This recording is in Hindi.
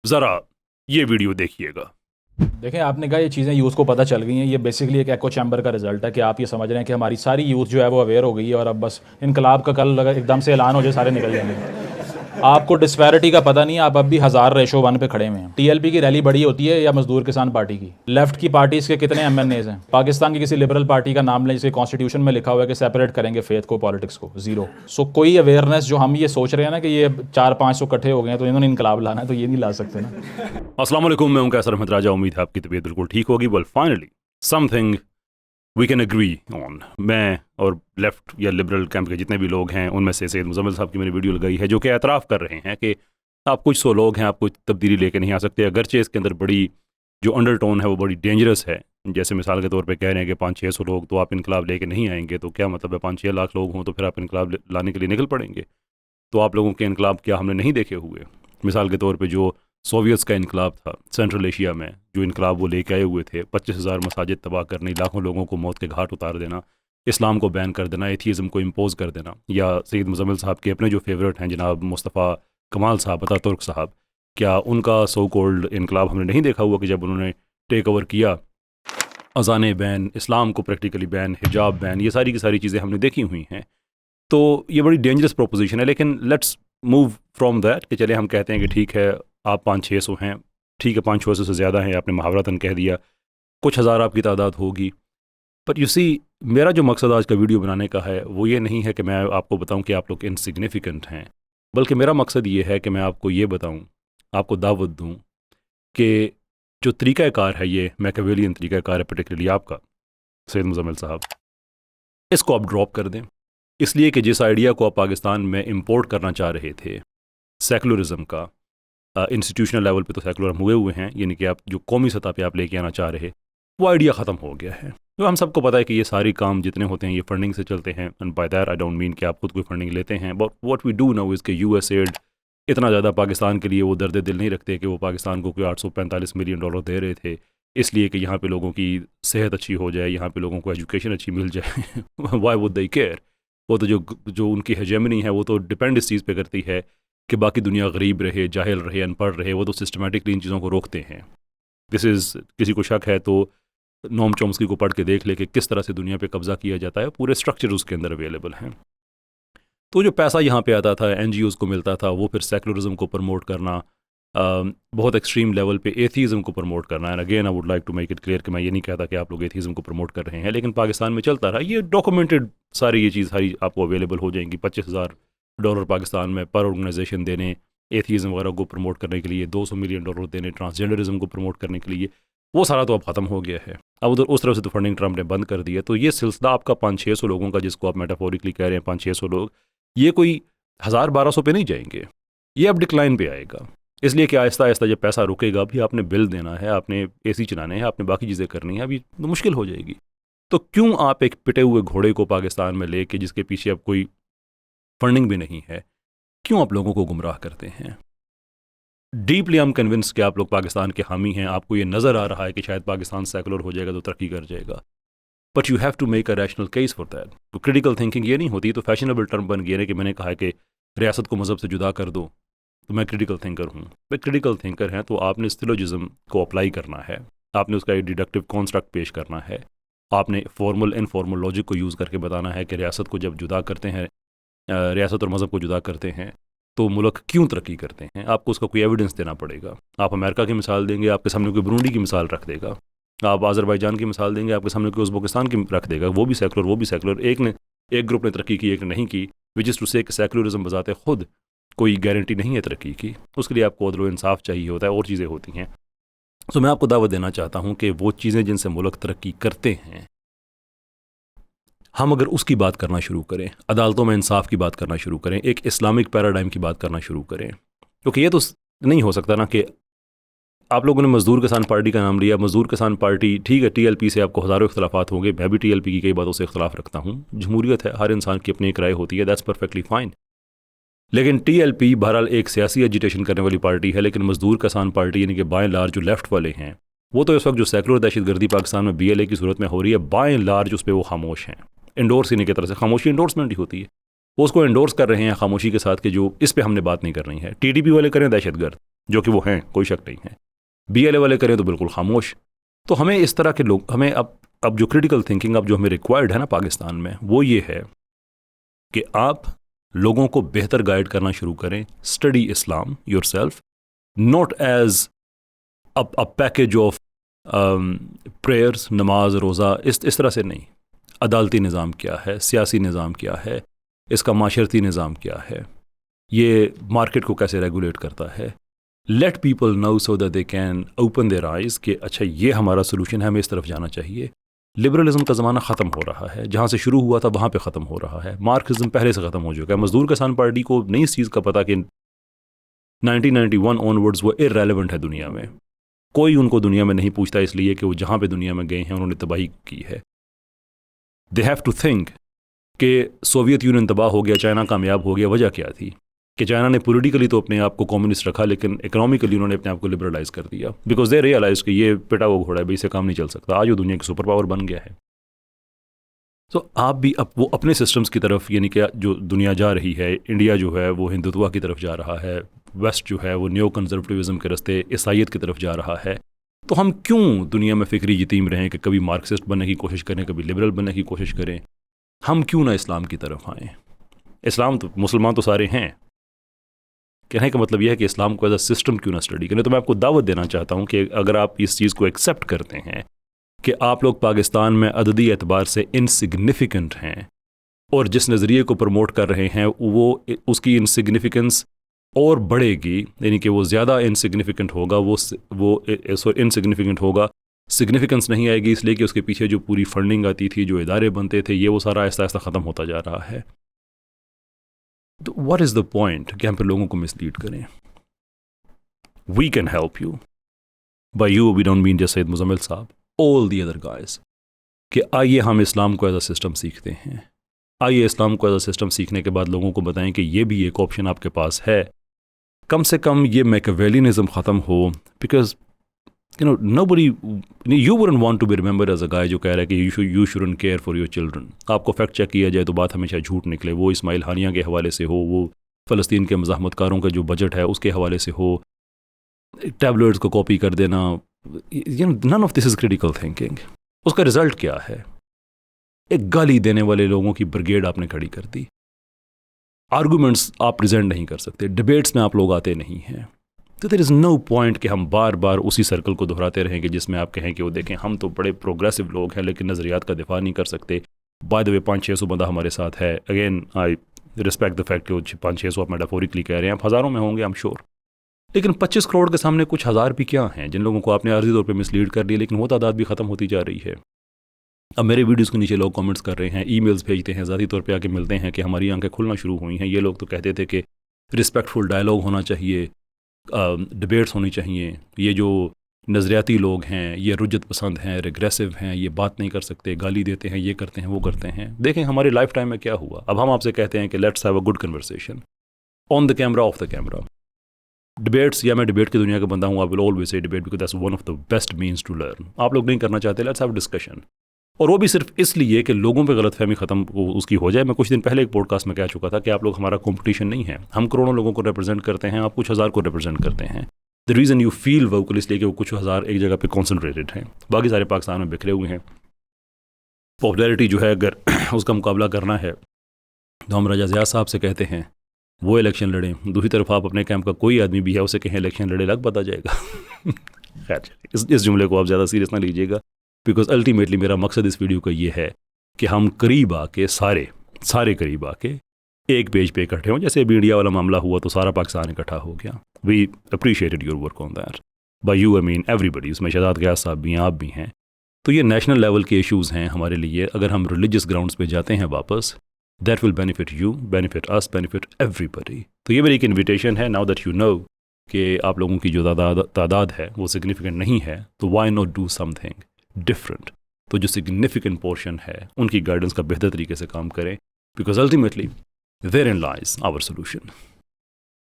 ज़रा ये वीडियो देखिएगा। देखें, आपने कहा ये चीज़ें यूथ को पता चल गई हैं। ये बेसिकली एक एको चैम्बर का रिजल्ट है कि आप ये समझ रहे हैं कि हमारी सारी यूथ जो है वो अवेयर हो गई है और अब बस इनकलाब का कल अगर एकदम से ऐलान हो जाए सारे निकल जाएंगे। आपको डिस्पैरिटी का पता नहीं है, आप अब भी 1000:1 पे खड़े हुए हैं। टीएलपी की रैली बड़ी होती है या मजदूर किसान पार्टी की? लेफ्ट की पार्टीज़ के कितने एमएनएज हैं? पाकिस्तान की किसी लिबरल पार्टी का नाम लें जिसे कॉन्स्टिट्यूशन में लिखा हुआ है कि सेपरेट करेंगे फेथ को पॉलिटिक्स को? जीरो। सो कोई अवेयरनेस जो हम ये सोच रहे हैं ना कि ये 400-500 इकट्ठे हो गए हैं तो इन्होंने इनकलाब लाना है, तो ये नहीं ला सकते ना। अस्सलाम वालेकुम, मैं हूं कैसर अहमद राजा। उम्मीद है आपकी तबीयत बिल्कुल ठीक होगी। Well finally something we can agree on. मैं और लेफ्ट या लिबरल कैंप के जितने भी लोग हैं उनमें से सैयद मुज़म्मिल साहब की मैंने वीडियो लगाई है जो कि एतराफ़ कर रहे हैं कि आप कुछ सौ लोग हैं, आप कुछ तब्दीली लेके नहीं आ सकते। अगरचे इसके अंदर बड़ी जो अंडरटोन है वो बड़ी डेंजरस है। जैसे मिसाल के तौर पे कह रहे हैं कि 500-600 लोग तो आप इनकलाब लेके नहीं आएंगे, तो क्या मतलब है 5-6 लाख लोग हों तो फिर आप इनकलाब लाने के लिए निकल पड़ेंगे। तो आप लोगों के इनकलाब क्या हमने नहीं देखे हुए? मिसाल के तौर पे जो सोवियट्स का इनकलाब था सेंट्रल एशिया में, जो इनकलाब वो लेके आए हुए थे, 25,000 मसाजिद तबाह करनी, लाखों लोगों को मौत के घाट उतार देना, इस्लाम को बैन कर देना, एथीज़म को इम्पोज़ कर देना। या सैयद मुज़म्मिल साहब के अपने जो फेवरेट हैं जनाब मुस्तफ़ा कमाल साहब अतातुर्क साहब, क्या उनका सो कॉल्ड इनकलाब हमने नहीं देखा हुआ कि जब उन्होंने टेक ओवर किया, अज़ानें बैन, इस्लाम को प्रैक्टिकली बैन, हिजाब बैन, ये सारी की सारी चीज़ें हमने देखी हुई हैं। तो ये बड़ी डेंजरस प्रोपोजिशन है। लेकिन लेट्स मूव फ्रॉम दैट कि चले हम कहते हैं कि ठीक है आप 500-600 हैं, ठीक है 500-600 से ज़्यादा हैं, आपने मुहावरतन कह दिया, कुछ हज़ार आपकी तादाद होगी। पर यू सी, मेरा जो मकसद आज का वीडियो बनाने का है वो ये नहीं है कि मैं आपको बताऊं कि आप लोग इनसिग्निफिकेंट हैं, बल्कि मेरा मकसद ये है कि मैं आपको ये बताऊं, आपको दावत दूं कि जो तरीक़ाकार है, ये मैकियावेलियन तरीक़ाकार है पर्टिकुलरली आपका सैयद मुज़म्मिल साहब, इसको आप ड्रॉप कर दें। इसलिए कि जिस आइडिया को आप पाकिस्तान में इंपोर्ट करना चाह रहे थे सेकुलरिज्म का, इंस्टीट्यूशनल लेवल पे तो सेकुलर हम हुए हैं, यानी कि आप जो कौमी सतह पे आप लेके आना चाह रहे, वो आइडिया ख़त्म हो गया है। तो हम सबको पता है कि ये सारी काम जितने होते हैं ये फंडिंग से चलते हैं। And by that I don't mean कि आप खुद कोई फंडिंग लेते हैं, but what we do now is कि यूएस एड इतना ज़्यादा पाकिस्तान के लिए वो दर्द दिल नहीं रखते कि वो पाकिस्तान को कोई $845 मिलियन दे रहे थे इसलिए कि यहाँ पे लोगों की सेहत अच्छी हो जाए, यहाँ पे लोगों को एजुकेशन अच्छी मिल जाए। Why would they care? वो तो जो जो उनकी हेजेमनी है वो तो डिपेंड इस चीज़ पे करती है कि बाकी दुनिया गरीब रहे, जाहिल रहे, अनपढ़ रहे। वो तो सिस्टमेटिकली इन चीज़ों को रोकते हैं। दिस इज़, किसी को शक है तो नोम चॉम्स्की को पढ़ के देख ले कि किस तरह से दुनिया पे कब्ज़ा किया जाता है, पूरे स्ट्रक्चर उसके अंदर अवेलेबल हैं। तो जो पैसा यहाँ पे आता था, एनजीओज़ को मिलता था, वो फिर सेकुलरिज्म को प्रमोट करना, बहुत एक्सट्रीम लेवल पे एथीज़म को प्रमोट करना। And again I would like to make it clear कि मैं ये नहीं कहता कि आप लोग एथीज़म को प्रमोट कर रहे हैं, लेकिन पाकिस्तान में चलता रहा। ये डॉक्यूमेंटेड सारी ये चीज़ सारी आपको अवेलेबल हो जाएंगी। $25,000 पाकिस्तान में पर ऑर्गेनाइजेशन देने एथीज़म वगैरह को प्रमोट करने के लिए, $200 मिलियन देने ट्रांसजेंडरिज्म को प्रमोट करने के लिए, वो सारा तो अब ख़त्म हो गया है। अब उधर उस तरफ से तो फंडिंग ट्रम्प ने बंद कर दिया। तो ये सिलसिला आपका 500-600 लोगों का, जिसको आप मेटाफोरिकली कह रहे हैं 500-600 लोग, ये कोई 1000-1200 पे नहीं जाएंगे, ये अब डिक्लाइन पे आएगा। इसलिए कि आहिस्ता आहिस्ता जब पैसा रुकेगा, अभी आपने बिल देना है, आपने एसी चलाने हैं, आपने बाकी चीज़ें करनी है, अभी तो मुश्किल हो जाएगी। तो क्यों आप एक पिटे हुए घोड़े को पाकिस्तान में ले के, जिसके पीछे अब कोई फंडिंग भी नहीं है, क्यों आप लोगों को गुमराह करते हैं? डीपली आई एम कन्विंस कि आप लोग पाकिस्तान के हामी हैं। आपको ये नज़र आ रहा है कि शायद पाकिस्तान सेकुलर हो जाएगा तो तरक्की कर जाएगा, but you have to make a rational case for that. तो क्रिटिकल थिंकिंग ये नहीं होती। तो फैशनेबल टर्म बन गया है कि मैंने कहा है कि रियासत को मज़हब से जुदा कर दो, तो मैं क्रिटिकल थिंकर हूँ। मैं क्रिटिकल थिंकर हैं तो आपने सिलोजिज्म को अप्लाई करना है, आपने उसका एक डिडक्टिव कॉन्स्ट्रक्ट पेश करना है, आपने फॉर्मल इनफॉर्मल लॉजिक को यूज़ करके बताना है कि रियासत को जब जुदा करते हैं, रियासत और मज़हब को जुदा करते हैं, तो मुल्क क्यों तरक्की करते हैं। आपको उसका कोई एविडेंस देना पड़ेगा। आप अमेरिका की मिसाल देंगे, आपके सामने कोई बुरूंडी की मिसाल रख देगा। आप आज़रबाईजान की मिसाल देंगे, आपके सामने कोई उज़्बेकिस्तान की रख देगा। वो भी सेकुलर, वो भी सेकुलर। एक ग्रुप ने तरक्की की, एक ने नहीं की, विच इज़ टू से सेकुलरिज्म बजाते खुद कोई गारंटी नहीं है तरक्की की। उसके लिए आपको अदल व इंसाफ चाहिए होता है, और चीज़ें होती हैं। तो मैं आपको दावत देना चाहता हूँ कि वो चीज़ें जिनसे मुल्क तरक्की करते हैं, हम अगर उसकी बात करना शुरू करें, अदालतों में इंसाफ की बात करना शुरू करें, एक इस्लामिक पैराडाइम की बात करना शुरू करें, क्योंकि ये तो नहीं हो सकता ना कि आप लोगों ने मज़दूर किसान पार्टी का नाम लिया। मज़दूर किसान पार्टी, ठीक है, टीएलपी से आपको हज़ारों इख्तलाफात होंगे, मैं भी टीएलपी की कई बातों से इख्तलाफ रखता हूँ। जमहूरियत है, हर इंसान की अपनी एक राय होती है, दैट्स परफेक्टली फाइन। लेकिन टीएलपी बहरहाल एक सियासी एजिटेशन करने वाली पार्टी है, लेकिन मज़दूर किसान पार्टी यानी कि बाएं लार्ज जो लेफ्ट वाले हैं, वो तो इस वक्त जो सेकुलर दहशतगर्दी पाकिस्तान में BLA की सूरत में हो रही है, बाएं लार्ज उस पर वो खामोश हैं। इंडोर्स इन्हीं की तरह से खामोशी इंडोर्समेंट ही होती है। वो उसको एंडोर्स कर रहे हैं खामोशी के साथ कि जो इस पे हमने बात नहीं करनी है। टीडीपी वाले करें दहशतगर्द, जो कि वो हैं, कोई शक नहीं है। बीएलए वाले करें तो बिल्कुल खामोश। तो हमें इस तरह के लोग, हमें अब जो क्रिटिकल थिंकिंग अब जो हमें रिक्वायर्ड है ना पाकिस्तान में, वो ये है कि आप लोगों को बेहतर गाइड करना शुरू करें। Study Islam yourself, not as a package of prayers, नमाज, रोज़ा, इस तरह से नहीं। अदालती निज़ाम क्या है, सियासी निज़ाम क्या है, इसका माशरती निज़ाम क्या है, ये मार्केट को कैसे रेगुलेट करता है। Let people know so that they can open there eyes कि अच्छा ये हमारा सोल्यूशन है, हमें इस तरफ जाना चाहिए। लिबरलिज्म का ज़माना ख़त्म हो रहा है, जहाँ से शुरू हुआ था वहाँ पे ख़त्म हो रहा है। मार्क्सिज्म पहले से ख़त्म हो चुका है। मज़दूर किसान पार्टी को नहीं इस चीज़ का पता कि 1991 ऑनवर्ड्स वो इररेलेवेंट है दुनिया में। कोई उनको दुनिया में नहीं पूछता, इसलिए कि वो जहाँ पे दुनिया में गए हैं उन्होंने तबाही की है। दे हैव टू थिंक कि सोवियत यूनियन तबाह हो गया, चाइना कामयाब हो गया। वजह क्या थी कि चाइना ने पॉलिटिकली तो अपने आप को कम्युनिस्ट रखा, लेकिन इकोनॉमिकली उन्होंने अपने आप को लिबरलाइज कर दिया, बिकॉज दे रियलाइज कि ये पिटा हुआ घोड़ा है भाई, इससे काम नहीं चल सकता। आज वो दुनिया की सुपर पावर बन गया है। तो आप भी वो अपने सिस्टम्स की तरफ, यानी कि जो दुनिया जा रही है, इंडिया जो है वो हिंदुत्व की तरफ जा रहा है, वेस्ट जो है वो न्यो कंजर्वेटिविज्म के रास्ते ईसाइयत की तरफ जा रहा है। तो हम क्यों दुनिया में फ़िक्री यतीम रहें कि कभी मार्क्सिस्ट बनने की कोशिश करें, कभी लिबरल बनने की कोशिश करें। हम क्यों ना इस्लाम की तरफ आएँ। इस्लाम तो, मुसलमान तो सारे हैं। कहने का मतलब यह है कि इस्लाम को एज अ सिस्टम क्यों ना स्टडी करें। तो मैं आपको दावत देना चाहता हूँ कि अगर आप इस चीज़ को एक्सेप्ट करते हैं कि आप लोग पाकिस्तान में अददी एतबार से इनसिग्निफिकेंट हैं, और जिस नज़रिए को प्रमोट कर रहे हैं वो उसकी इनसिग्निफिकेंस और बढ़ेगी, यानी कि वो ज़्यादा इनसिग्निफिकेंट होगा, वो इनसिग्निफिकेंट होगा, सिग्निफिकेंस नहीं आएगी, इसलिए कि उसके पीछे जो पूरी फंडिंग आती थी, जो इदारे बनते थे, ये वो सारा आहिस्ता आहिस्ता ख़त्म होता जा रहा है। तो व्हाट इज़ द पॉइंट कि हम फिर लोगों को मिसलीड करें। We can help you. By you we don't mean just Syed Muzammil sahab, all the other guys, कि आइए हम इस्लाम को एज अ सिस्टम सीखते हैं। आइए इस्लाम को एज अ सिस्टम सीखने के बाद लोगों को बताएं कि ये भी एक ऑप्शन आपके पास है। कम से कम ये मैकियावेलिनिज्म ख़त्म हो, because nobody, you wouldn't want to be remembered as a guy जो कह रहा है कि you shouldn't care for your children। आपको फैक्ट चेक किया जाए तो बात हमेशा झूठ निकले, वो इस्माइल हानिया के हवाले से हो, वो फ़लस्तीन के मज़ाहमतकारों का जो बजट है उसके हवाले से हो, टैबलेट्स को कॉपी कर देना, none of this is critical thinking। उसका रिज़ल्ट क्या है? एक गाली देने वाले लोगों की ब्रिगेड आपने खड़ी कर दी। आर्गूमेंट्स आप प्रेजेंट नहीं कर सकते, डिबेट्स में आप लोग आते नहीं हैं। तो देयर इज़ नो पॉइंट कि हम बार बार उसी सर्कल को दोहराते रहें कि जिसमें आप कहें कि वो देखें हम तो बड़े प्रोग्रेसिव लोग हैं लेकिन नज़रियात का दिफा नहीं कर सकते। बाय द वे 500-600 बंदा हमारे साथ है। Again I respect the fact कि वो 500-600 आप मेटाफोरिकली कह रहे हैं, आप हज़ारों में होंगे आई एम श्योर, लेकिन 25 करोड़ के सामने कुछ हज़ार भी क्या हैं जिन लोगों को आपने आर्जी तौर पर मिसलीड कर दिया, लेकिन वो तादाद भी ख़त्म होती जा रही है। अब मेरे वीडियोज़ के नीचे लोग कमेंट्स कर रहे हैं, ईमेल्स भेजते हैं, ज़ाती तौर पे आके मिलते हैं कि हमारी आंखें खुलना शुरू हुई हैं। ये लोग तो कहते थे कि रिस्पेक्टफुल डायलॉग होना चाहिए, डिबेट्स होनी चाहिए, ये जो नज़रियाती लोग हैं ये रुजत पसंद हैं, रिग्रेसिव हैं, ये बात नहीं कर सकते, गाली देते हैं, ये करते हैं, वो करते हैं। देखें हमारी लाइफ टाइम में क्या हुआ। अब हम आपसे कहते हैं कि let's have a good conversation on the camera, off the camera. Debates, या मैं डिबेट की दुनिया का बंदा हूँ, I will always say debate because that's one of the best means to learn. आप लोग नहीं करना चाहते, लेट्स हैव डिस्कशन, और वो भी सिर्फ इसलिए कि लोगों पे गलतफहमी ख़त्म उसकी हो जाए। मैं कुछ दिन पहले एक पॉडकास्ट में कह चुका था कि आप लोग हमारा कंपटीशन नहीं है। हम करोड़ों लोगों को रिप्रेजेंट करते हैं, आप कुछ हज़ार को रिप्रेजेंट करते हैं। The reason you feel vocal इसलिए कि वो कुछ हज़ार एक जगह पे कॉन्सनट्रेटेड हैं, बाकी सारे पाकिस्तान में बिखरे हुए हैं। पॉपुलैरिटी जो है अगर उसका मुकाबला करना है तो हम रजा ज़िया साहब से कहते हैं वो इलेक्शन लड़ें। दूसरी तरफ आप अपने कैंप का कोई आदमी भी है उसे कहें इलेक्शन लड़े, लग पता जाएगा। खैर इस जुमले को आप ज़्यादा सीरियस ना लीजिएगा, बिकॉज अल्टीमेटली मेरा मकसद इस वीडियो का ये है कि हम करीब आके सारे करीब आके एक पेज पे इकट्ठे हों। जैसे अभी इंडिया वाला मामला हुआ तो सारा पाकिस्तान इकट्ठा हो गया। We appreciated your work on that. By you I mean everybody, उसमें शहजाद गयास साहब भी हैं, आप भी हैं। तो ये नेशनल लेवल के इश्यूज़ हैं हमारे लिए। अगर हम रिलीजियस ग्राउंड्स पे जाते हैं वापस, that will benefit you, benefit us, benefit everybody. तो ये मेरी एक इन्विटेशन है, नाउ दैट यू नो कि आप लोगों की जो तादाद है वो सिग्निफिकेंट नहीं है, तो why not do something different. तो जो सिग्निफिकेंट पोर्शन है उनकी गाइडेंस का बेहतर तरीके से काम करें, because ultimately therein lies our solution.